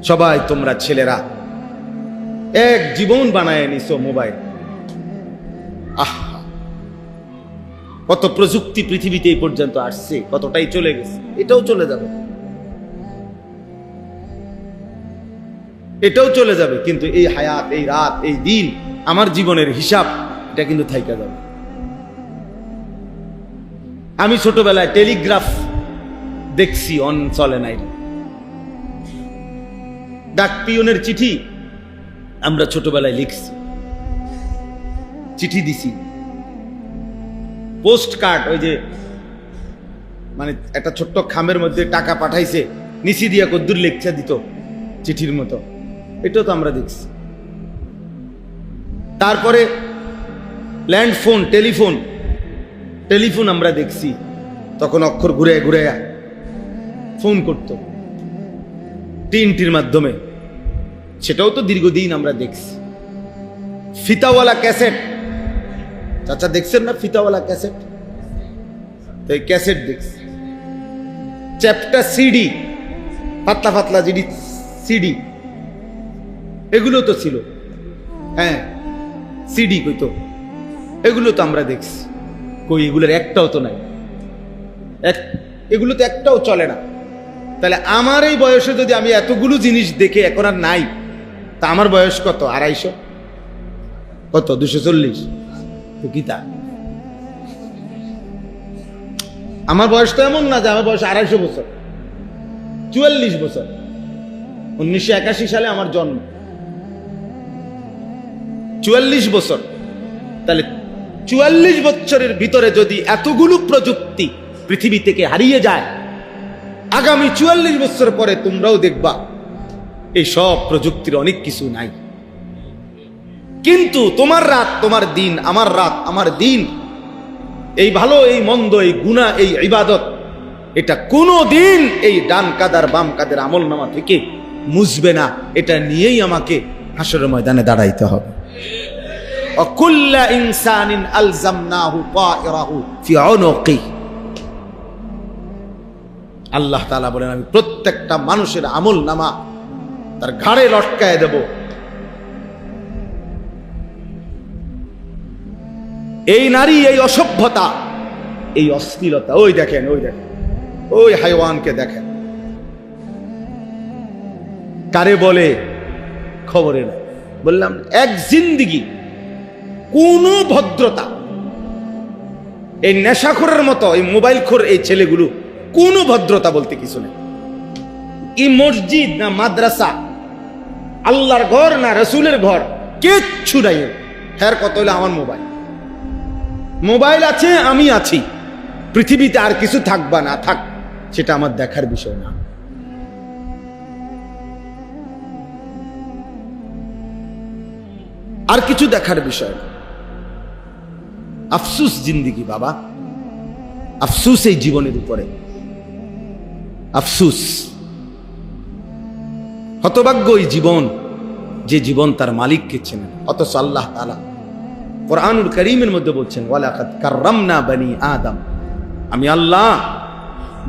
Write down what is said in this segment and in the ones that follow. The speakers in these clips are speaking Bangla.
সবাই তোমরা ছেলেরা এক জীবন বানায় নিছো মোবাইল। কত প্রযুক্তি পৃথিবীতে এই পর্যন্ত আসছে, কতটাই চলে গেছে, এটাও চলে যাবে, এটাও চলে যাবে, কিন্তু এই হায়াত, এই রাত, এই দিন, আমার জীবনের হিসাব, এটা কিন্তু থাইকা যাবে। আমি ছোটবেলায় টেলিগ্রাফ দেখছি, অন চলে নাই। ডাক পিয়নের চিঠি আমরা ছোটবেলায় লিখছি, চিঠি দিছি, পোস্ট কার্ড, ওই যে মানে একটা ছোট্ট খামের মধ্যে টাকা পাঠাইছে, নিচি দিয়া কদ্দুর লেখা দিত চিঠির মতো, এটাও তো আমরা দেখছি। তারপরে ল্যান্ডফোন, টেলিফোন আমরা দেখছি, তখন অক্ষর ঘুরে ঘুরে ফোন করত টিনটির মাধ্যমে, সেটাও তো দীর্ঘদিন আমরা দেখছি। ফিতাওয়ালা ক্যাসেট, চাচা দেখছেন না ফিতাওয়ালা ক্যাসেট? এই ক্যাসেট দেখছি। চ্যাপ্টার সিডি, পাতলা পাতলা জিডি সিডি, এগুলো তো ছিল। হ্যাঁ, সিডি কইতো, এগুলো তো আমরা দেখছি। কই, এগুলোর একটাও তো নাই, এগুলো তো একটাও চলে না। তাহলে আমার এই বয়সে যদি আমি এতগুলো জিনিস দেখে এখন আর নাই, তা আমার বয়স কত? 250, কত 240 তো গীতা। আমার বয়স তো এমন না যে আমার বয়স 250 বছর, 44 বছর। 1981 সালে আমার জন্ম, 44 বছর। তাহলে 44 বছরের ভিতরে যদি এতগুলো প্রযুক্তি পৃথিবী থেকে হারিয়ে যায়, আগামী 44 বছর পরে তোমরাও দেখবা এই সব প্রযুক্তির অনেক কিছু নাই। কিন্তু তোমার রাত তোমার দিন, আমার রাত আমার দিন, এই ভালো এই মন্দ, এই গুনাহ, এই ইবাদত, এটা কোনো দিন এই ডান কাদার বাম কাদের আমল নামা থেকে মুছবে না। এটা নিয়েই আমাকে হাসরের ময়দানে দাঁড়াইতে হবে। অকুল্লা ইনসানিন আলজামনাহু তায়রাহু ফি উনুকি। আল্লাহ তাআলা বলেন, আমি প্রত্যেকটা মানুষের আমল নামা তার ঘাড়ে লটকায় দেব। এই নারী, এই অসভ্যতা, এই অশ্লীলতা, ওই দেখেন, ওই হাইওয়ানকে দেখেন, কারে বলে খবরে না। বললাম এক জিন্দিগি, কোন ভদ্রতা, এই নেশাখোরের মতো এই মোবাইল খোর এই ছেলেগুলো, কোন ভদ্রতা বলতে কিছু নেই। এই মসজিদ না মাদ্রাসা, আল্লাহর ঘর না রসুলের ঘর, কিচ্ছু নাই। হ্যাঁ, কত হইলে আমার মোবাইল আছে, আমি আছি, পৃথিবীতে আর কিছু থাকবা না থাক, সেটা আমার দেখার বিষয় না। আর কিছু দেখার বিষয় না। আফসুস জিন্দিগি বাবা, আফসুস এই জীবনের উপরে, আফসুস। হতভাগ্য এই জীবন, যে জীবন তার মালিককে চেনে। অথচ আল্লাহ তাআলা কুরআনুল কারীমের মধ্যে বলছেন, ওয়ালাকাদ কাররামনা বনি আদম, আমি আল্লাহ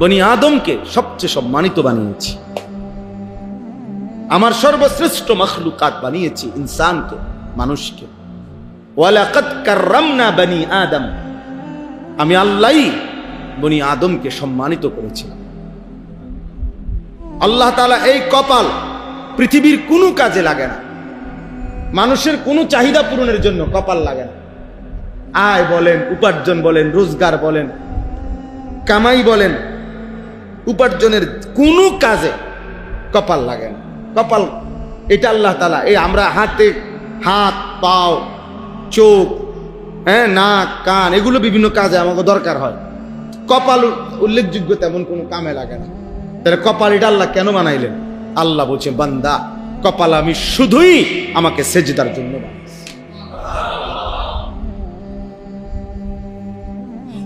বনি আদমকে সবচেয়ে সম্মানিত বানিয়েছি, আমার সর্বশ্রেষ্ঠ মাখলুকাত বানিয়েছি ইনসানকে, মানুষকে। ওয়ালাকাদ কাররামনা বনি আদম, আমি আল্লাহই বনি আদমকে সম্মানিত করেছিলাম। আল্লাহ তাআলা এই কপাল পৃথিবীর কোনো কাজে লাগে না, মানুষের কোনো চাহিদা পূরণের জন্য কপাল লাগে না। আয় বলেন, উপার্জন বলেন, রোজগার বলেন, কামাই বলেন, উপার্জনের কোনো কাজে কপাল লাগে না। কপাল এটা আল্লাহ তাআলা, এই আমরা হাত পাও চোখ, হ্যাঁ, নাক কান, এগুলো বিভিন্ন কাজে আমাকে দরকার হয়। কপাল উল্লেখযোগ্য তেমন কোনো কামে লাগে না। তাহলে কপাল এটা আল্লাহ কেন বানাইলেন? আল্লাহ বলছে, বান্দা, কপাল আমি শুধুই আমাকে সেজদার জন্য বানাইছি।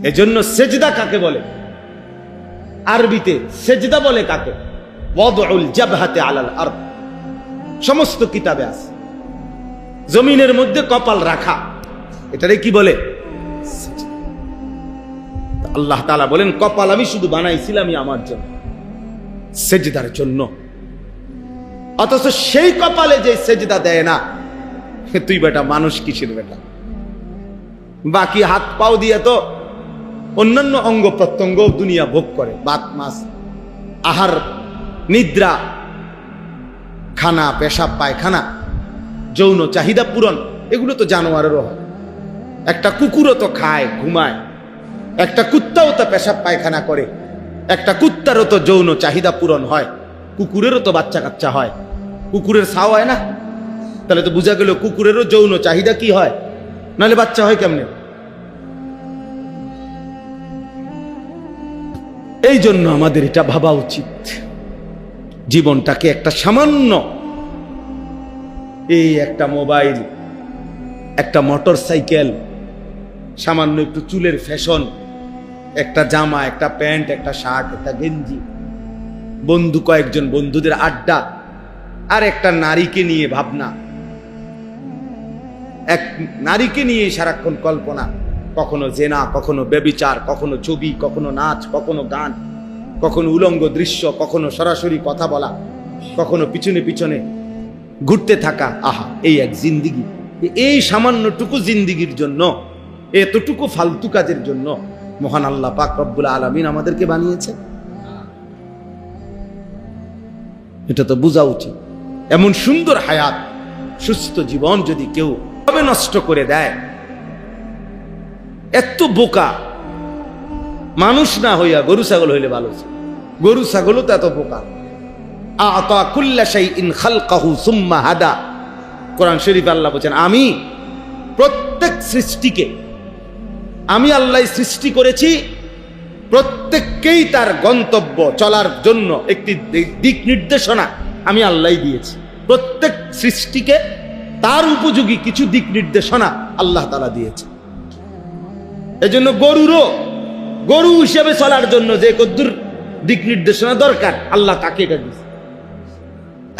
এজন্য সেজদা কাকে বলে? আরবিতে সেজদা বলে কাকে? ওয়াদউল জাবহাতি আলাল আরদ, সমস্ত কিতাবে আছে। জমিনের মধ্যে কপাল রাখা, এটারে কি বলে? আল্লাহ তাআলা বলেন, কপাল আমি শুধু বানাইছিলাম আমার জন্য, সেজদার জন্য। অথচ সেই কপালে যে সেজদা দেয় না, তুই বেটা মানুষ কিসের বেটা? বাকি হাত পাও দিয়ে তো অন্যান্য অঙ্গ প্রত্যঙ্গ দুনিয়া ভোগ করে, বাত মাস, আহার, নিদ্রা, খানা, পেশাব পায়খানা, যৌন চাহিদা পূরণ, এগুলো তো জানোয়ারেরও হয়। একটা কুকুরও তো খায়, ঘুমায়, একটা কুত্তাও তো পেশাব পায়খানা করে, একটা কুত্তারও তো যৌন চাহিদা পূরণ হয়, কুকুরেরও তো বাচ্চা কাচ্চা হয়, কুকুরের ছাও হয় না? তাহলে তো বোঝা গেল কুকুরেরও যৌন চাহিদা কি হয়, নাহলে বাচ্চা হয় কেমনে? এই জন্য আমাদের এটা ভাবা উচিত, জীবনটাকে একটা সামান্য, এই একটা মোবাইল, একটা মোটর সাইকেল, সামান্য একটু চুলের ফ্যাশন, একটা জামা, একটা প্যান্ট, একটা শার্ট, একটা গেঞ্জি, বন্ধু, কয়েকজন বন্ধুদের আড্ডা, আর একটা নারীকে নিয়ে ভাবনা, এক নারীকে নিয়ে সারাক্ষণ কল্পনা, কখনো জেনা, কখনো ব্যভিচার, কখনো ছবি, কখনো নাচ, কখনো গান, কখনো উলঙ্গ দৃশ্য, কখনো সরাসরি কথা বলা, কখনো পিছনে পিছনে ঘুরতে থাকা। আহা, এই এক জিন্দিগি! এই সামান্যটুকু জিন্দিগির জন্য, এতটুকু ফালতু কাজের জন্য মহান আল্লাহ পাক রব্বুল আলামিন আমাদেরকে বানিয়েছে। এটা তো বোঝা উচিত। এমন সুন্দর হায়াত, সুস্থ জীবন যদি কেউ ভাবে নষ্ট করে দেয়, এত বোকা মানুষ না হইয়া গরু ছাগল হইলে ভালো ছিল। গরু ছাগলও তো এত বোকা। আতা কুল্লা শাইইন খালকাহু সুম্মা হাদা। কোরআন শরীফে আল্লাহ বলেন, আমি প্রত্যেক সৃষ্টিকে, আমি আল্লাহ সৃষ্টি করেছি, প্রত্যেককেই তার গন্তব্য চলার জন্য একটি দিক নির্দেশনা আমি আল্লাহ দিয়েছি। প্রত্যেক সৃষ্টিকে তার উপযোগী কিছু দিক নির্দেশনা আল্লাহ তাআলা দিয়েছে। এজন্য গরু হিসেবে চলার জন্য যে কদ্দুর দিক নির্দেশনা দরকার, আল্লাহ তাকে এটা দিয়েছে।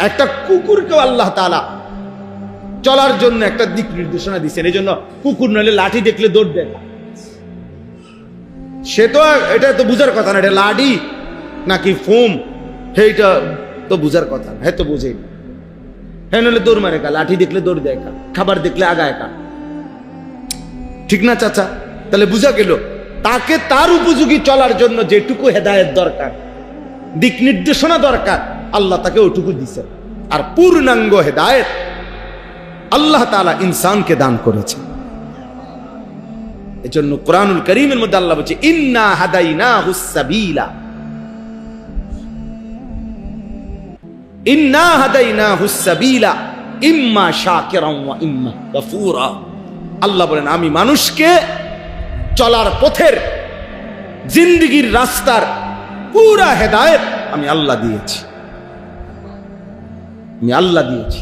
একটা কুকুরকেও আল্লাহ তাআলা চলার জন্য একটা দিক নির্দেশনা দিচ্ছেন। এই জন্য কুকুর নইলে লাঠি দেখলে দৌড় দেয়। সে তো, এটা তো বুঝার কথা না, এটা লাঠি নাকি ফোম, সেইটা তো বুঝার কথা না, হ্যাঁ তো বুঝেই না। হ্যাঁ নইলে দৌড় মারে কা, লাঠি দেখলে দৌড় দেয় কা, খাবার দেখলে আগায় কা, ঠিক না চাচা? তাহলে বুঝা গেল তাকে তার উপযোগী চলার জন্য যেটুকু হেদায়েত দরকার, দিক নির্দেশনা দরকার, আল্লাহ তাকে ওটুকু দিছে। আর পূর্ণাঙ্গ হেদায়েত আল্লাহ তাআলা ইনসানকে দান করেছে। এজন্য কোরআনুল কারীমের মধ্যে আল্লাহ বলছে, ইন্না হাদাইনাহুস সাবিলা, ইন্না হাদাইনাহুস সাবিলা ইম্মা শাকিরান ওয়া ইম্মা কাফুরা। আল্লাহ বলেন, আমি মানুষকে চলার পথের, জিন্দেগীর রাস্তার পুরা হেদায়েত আমি আল্লাহ দিয়েছি, আমি আল্লাহ দিয়েছি।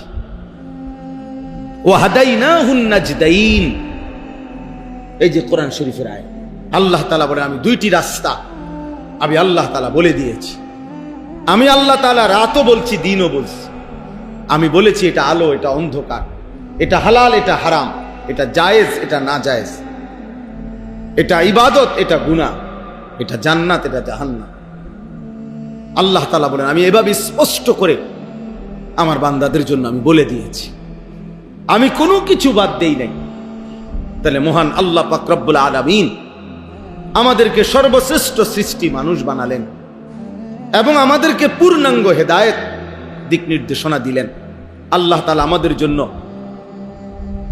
ওয়া হাদাইনাহুন নাজদাইন, এই যে কোরআন শরীফের আয়াত, আল্লাহ তাআলা বলেন, আমি দুইটি রাস্তা আমি আল্লাহ তাআলা বলে দিয়েছি। আমি আল্লাহ তাআলা রাতও বলছি, দিনও বলছি। আমি বলেছি এটা আলো, এটা অন্ধকার, এটা হালাল, এটা হারাম, এটা জায়েজ, এটা না জায়েজ, এটা ইবাদত, এটা গুনাহ, এটা জান্নাত, এটা জাহান্নাম। আল্লাহ তাআলা বলেন, আমি এভাবে স্পষ্ট করে আমার বান্দাদের জন্য আমি বলে দিয়েছি, আমি কোনো কিছু বাদ দেই নাই। তাহলে মহান আল্লাহ পাক রব্বুল আলামিন আমাদেরকে সর্বশ্রেষ্ঠ সৃষ্টি মানুষ বানালেন এবং আমাদেরকে পূর্ণাঙ্গ হেদায়েত, দিক নির্দেশনা দিলেন। আল্লাহ তাআলা আমাদের জন্য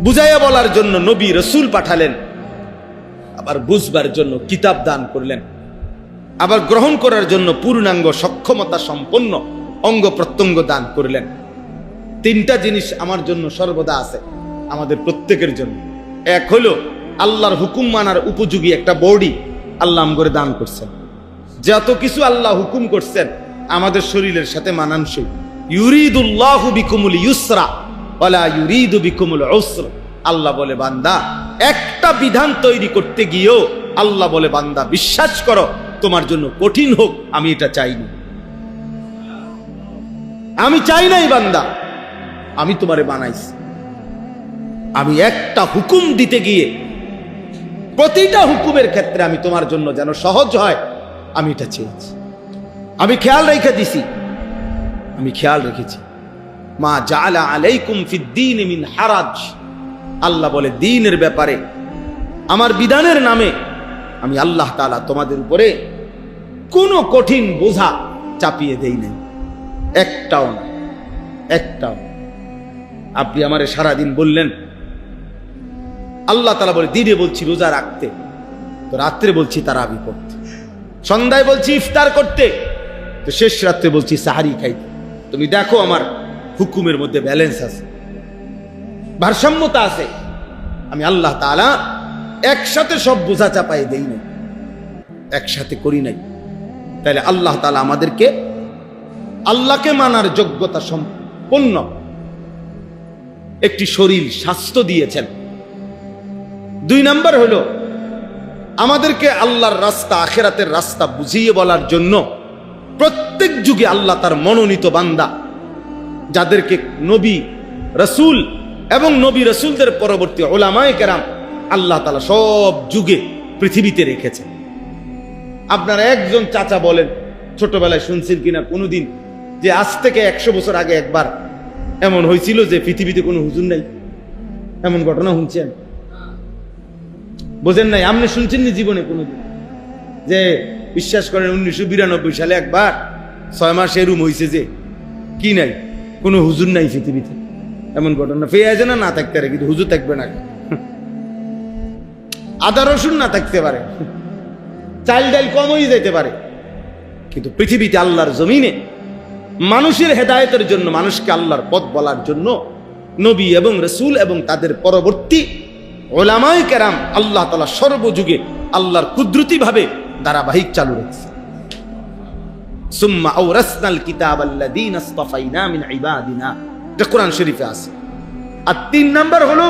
বুঝাইয়া বলার জন্য নবী রাসূল পাঠালেন, আবার বুঝবার জন্য কিতাব দান করলেন, আবার গ্রহণ করার জন্য পূর্ণাঙ্গ সক্ষমতা সম্পন্ন অঙ্গ প্রত্যঙ্গ দান করলেন। তিনটা জিনিস আমার জন্য সর্বদা আছে, আমাদের প্রত্যেকের জন্য। এক হলো আল্লাহর হুকুম মানার উপযোগী একটা বডি আল্লাহ আমগরে দান করছেন। যত কিছু আল্লাহ হুকুম করছেন আমাদের শরীরের সাথে মানানসই। ইউরিদুল্লাহু বিকুমুল ইউসরা ওয়ালা ইউরিদু বিকুমুল উসর। আল্লাহ বলে, বান্দা, একটা বিধান তৈরি করতে গিয়েও আল্লাহ বলে, বান্দা বিশ্বাস করো, তোমার জন্য কঠিন হোক আমি এটা চাইনি। আমি চাই নাই বান্দা, আমি তোমারে বানাইছি। আমি একটা হুকুম দিতে গিয়ে প্রতিটা হুকুমের ক্ষেত্রে আমি তোমার জন্য যেন সহজ হয়, আমি এটা চেয়েছি। আমি খেয়াল রেখে দিছি, আমি খেয়াল রেখেছি। মা জাআলা আলাইকুম ফিদ্দীন মিন হারাজ। আল্লাহ বলে দ্বীনের ব্যাপারে আমার বিধানের নামে আমি আল্লাহ তাআলা তোমাদের উপরে কোনো কঠিন বোঝা চাপিয়ে দেই নাই, একটাও না, একটাও। আপনি আমারে সারাদিন বললেন, আল্লাহ তাআলা বলে দিনে বলছি রোজা রাখতে, তো রাত্রে বলছি তারাবি পড়তে, সন্ধ্যায় বলছি ইফতার করতে, তো শেষ রাত্রে বলছি সাহারি খাইতে। তুমি দেখো আমার হুকুমের মধ্যে ব্যালেন্স আছে, ভারসাম্যতা আছে। আমি আল্লাহ তাআলা একসাথে সব বোঝা চাপাই দেই নাই, একসাথে করি নাই। তাহলে আল্লাহ তাআলা আমাদেরকে আল্লাহকে মানার যোগ্যতা সম্পন্ন একটি শরীর স্বাস্থ্য দিয়েছেন। 2 নাম্বার হলো আমাদেরকে আল্লাহর রাস্তা, আখিরাতের রাস্তা বুঝিয়ে বলার জন্য প্রত্যেক যুগে আল্লাহ তার মনোনীত বান্দা, যাদেরকে নবী রাসূল এবং নবী রাসূলদের পরবর্তী উলামায়ে কেরাম আল্লাহ তাআলা সব যুগে পৃথিবীতে রেখেছে। আপনারা একজন চাচা বলেন, ছোটবেলায় শুনছেন কিনা কোনোদিন যে আজ থেকে 100 বছর আগে একবার এমন হয়েছিল যে পৃথিবীতে কোনো হুজুর নাই? এমন ঘটনা শুনছেন? বোঝেন নাই? আপনি শুনছেন নি জীবনে কোনোদিন যে বিশ্বাস করেন 1992 সালে একবার 6 মাস এরুম হয়েছে যে কি নাই, কোনো হুজুর নাই পৃথিবীতে? এমন ঘটনা পেয়ে যায় না? না থাকতে পারে, কিন্তু হুজুর থাকবে না। আদা রসুন না থাকতে পারে, চাল ডাল কম হয়ে যেতে পারে, কিন্তু পৃথিবীতে আল্লাহর জমিনে মানুষের হেদায়েতের জন্য, মানুষকে আল্লাহর পথ বলার জন্য নবী এবং রাসূল এবং তাদের পরবর্তী উলামায়ে কেরাম আল্লাহ তাআলা সর্বযুগে আল্লাহর কুদরতি ভাবে ধারাবাহিক চালু রেখেছে। সুম্মা আওরাসনাল কিতাবাল্লাযীনা ইসতাফাইনা মিন ইবাদিনা, এটা কোরআন শরীফে আছে। আর 3 নাম্বার হলো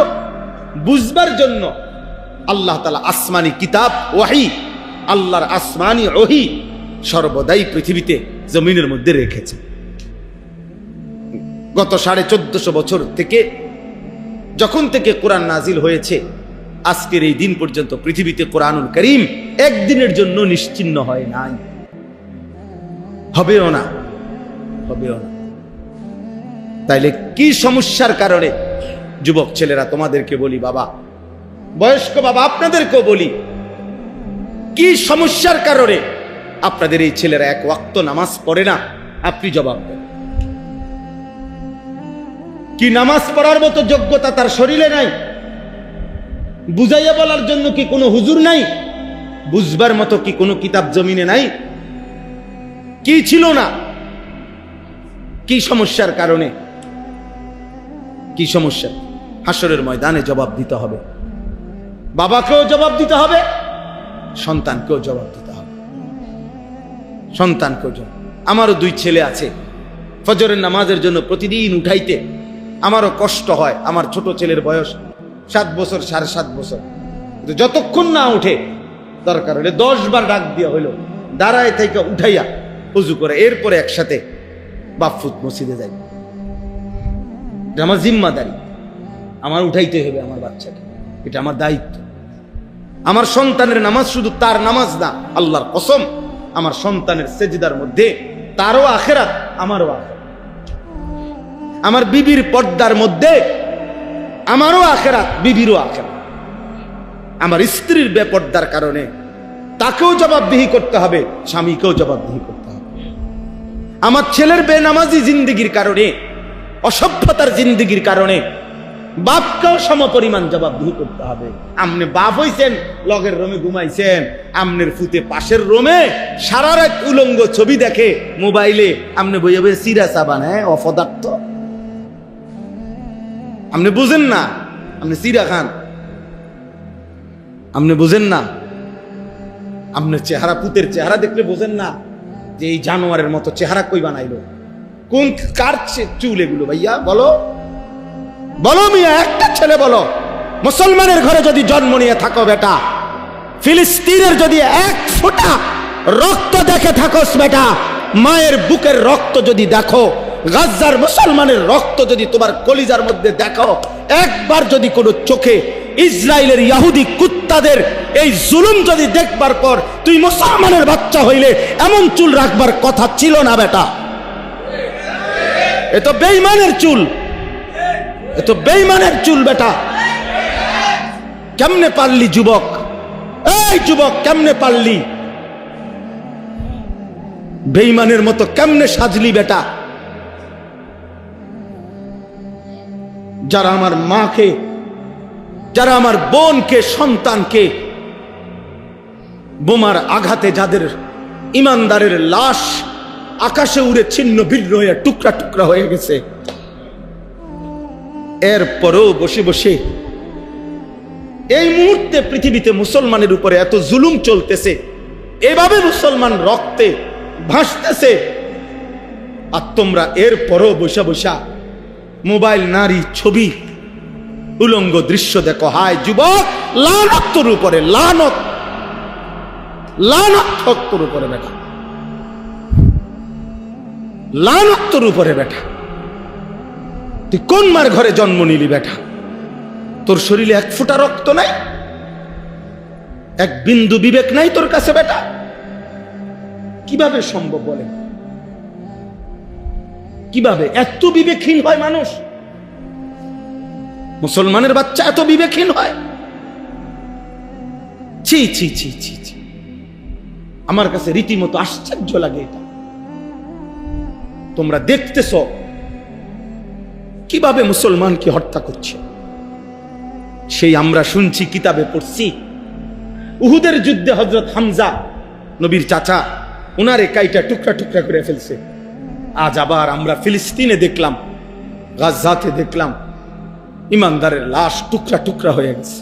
বুঝবার জন্য আল্লাহ তাআলা আসমানি কিতাব ওয়াহী, আল্লাহর আসমানি ওহী সর্বদাই পৃথিবীতে জমিনের মধ্যে রেখেছে। গত 1450 বছর থেকে যখন থেকে কোরআন নাজিল হয়েছে আজকের এই দিন পর্যন্ত পৃথিবীতে কোরআনুল কারীম একদিনের জন্য নিশ্চিহ্ন হয় নাই, হবেও না, হবেও না। তাইলে কি সমস্যার কারণে যুবক ছেলেরা তোমাদেরকে বলি, বাবা বয়স্ক বাবা আপনাদেরকেও বলি, কি সমস্যার কারণে আপনাদের এই ছেলেরা 1 ওয়াক্ত নামাজ পড়ে না? আপনি জবাব দেন। কি নামাজ পড়ার মতো যোগ্যতা তার শরীরে নাই? বুঝাইয়া বলার জন্য কি কোনো হুজুর নাই? বুঝবার মতো কি কোনো কিতাব জমিনে নাই? কি ছিল না? কি সমস্যার কারণে? কি সমস্যা? হাসরের ময়দানে জবাব দিতে হবে, বাবাকেও জবাব দিতে হবে, সন্তানকেও জবাব দিতে হবে, সন্তানকেও জবাব। আমারও 2 ছেলে আছে, ফজরের নামাজের জন্য প্রতিদিন উঠাইতে আমারও কষ্ট হয়। আমার ছোট ছেলের বয়স 7 বছর, 7.5 বছর, কিন্তু যতক্ষণ না উঠে দরকার হলে 10 বার ডাক দিয়া হইল দাঁড়ায় থেকে উঠাইয়া উজু করে এরপরে একসাথে বাফুত মসজিদে যাই। এটা আমার জিম্মাদারি, আমার উঠাইতে হবে আমার বাচ্চাকে, এটা আমার দায়িত্ব। আমার সন্তানের নামাজ শুধু তার নামাজ না, আল্লাহর কসম আমার সন্তানের সেজদার মধ্যে তারও আখিরাত, আমারও আখিরাত। আমার বিবির পর্দার মধ্যে আমারও আখিরাত, বিবিরও আখিরাত। আমার স্ত্রীর বেপর্দার কারণে তাকেও জবাবদিহি করতে হবে, স্বামীকেও জবাবদিহি করতে হবে। আমার ছেলের বেনামাজি জিন্দেগির কারণে, অসভ্যতার জিন্দেগির কারণে বাপকেও সমপরিমাণ জবাবদিহি করতে হবে। আমনে বাপ হইছেন, লগের রোমে ঘুমাইছেন, আমনের ফুতে পাশের রোমে সারা রাত উলঙ্গ ছবি দেখে মোবাইলে, আমনে বইয়ে বইয়ে সিরা সাবান, অপদার্থ। আপনি বুঝেন না, আপনি সিরা খান, আপনি বুঝেন না। আপনার চেহারা, পুতের চেহারা দেখলে বোঝেন না যে এই জানোয়ারের মতো চেহারা কই বানাইলো? কোন কার চুল এগুলো? ভাইয়া বলো, বলো মিয়া, একটা ছেলে বলো। মুসলমানের ঘরে যদি জন্ম নিয়ে থাকো বেটা, ফিলিস্তিনের যদি 1 ফোঁটা রক্ত দেখে থাকোস বেটা, মায়ের বুকের রক্ত যদি দেখো, গাজার মুসলমানের রক্ত যদি তোমার কলিজার মধ্যে দেখো, একবার যদি কোনো চোখে ইসরায়েলের ইহুদি কুত্তাদের এই জুলুম যদি দেখবার পর তুই মুসলমানের বাচ্চা হইলে এমন চুল রাখবার কথা ছিল না বেটা। এ তো বেঈমানের চুল, এ তো বেঈমানের চুল বেটা। কেমনে পারলি যুবক, এই যুবক কেমনে পারলি, বেঈমানের মতো কেমনে সাজলি বেটা? যারা আমার মাকে, যারা আমার বোনকে, সন্তানকে বোমার আঘাতে, যাদের ইমানদারের লাশ আকাশে উড়ে ছিন্ন ভিন্ন হয়ে টুকরা টুকরা হয়ে গেছে, এরপরেও বসে বসে এই মুহূর্তে পৃথিবীতে মুসলমানের উপরে এত জুলুম চলতেছে, এভাবে মুসলমান রক্তে ভাসতেছে, আর তোমরা এরপরেও বসা বসা মোবাইল, নারী, ছবি, উলঙ্গ দৃশ্য দেখো। হায় যুবক, লানত তোর উপরে, লানত, লানত তোর উপরে বেটা, লানত তোর উপরে বেটা। তুই কোন মার ঘরে জন্ম নিলি বেটা? তোর শরীরে এক ফোঁটা রক্ত নাই, এক বিন্দু বিবেক নাই তোর কাছে বেটা? কিভাবে সম্ভব বলেন? কিভাবে এত বিবেকহীন হয় মানুষ? মুসলমানের বাচ্চা এত বিবেকহীন হয়? ছি ছি ছি ছি ছি, আমার কাছে রীতিমতো আশ্চর্য লাগে এটা। তোমরা দেখতেছ কিভাবে মুসলমানকে হত্যা করছে। সেই আমরা শুনছি, কিতাবে পড়ছি, উহুদের যুদ্ধে হযরত হামজা, নবীর চাচা, ওনারে কাইটা টুকরা টুকরা করে ফেলছে। আজ আবার আমরা ফিলিস্তিনে দেখলাম, গাজাতে দেখলাম, ইমানদারের লাশ টুকরা টুকরা হয়ে গেছে।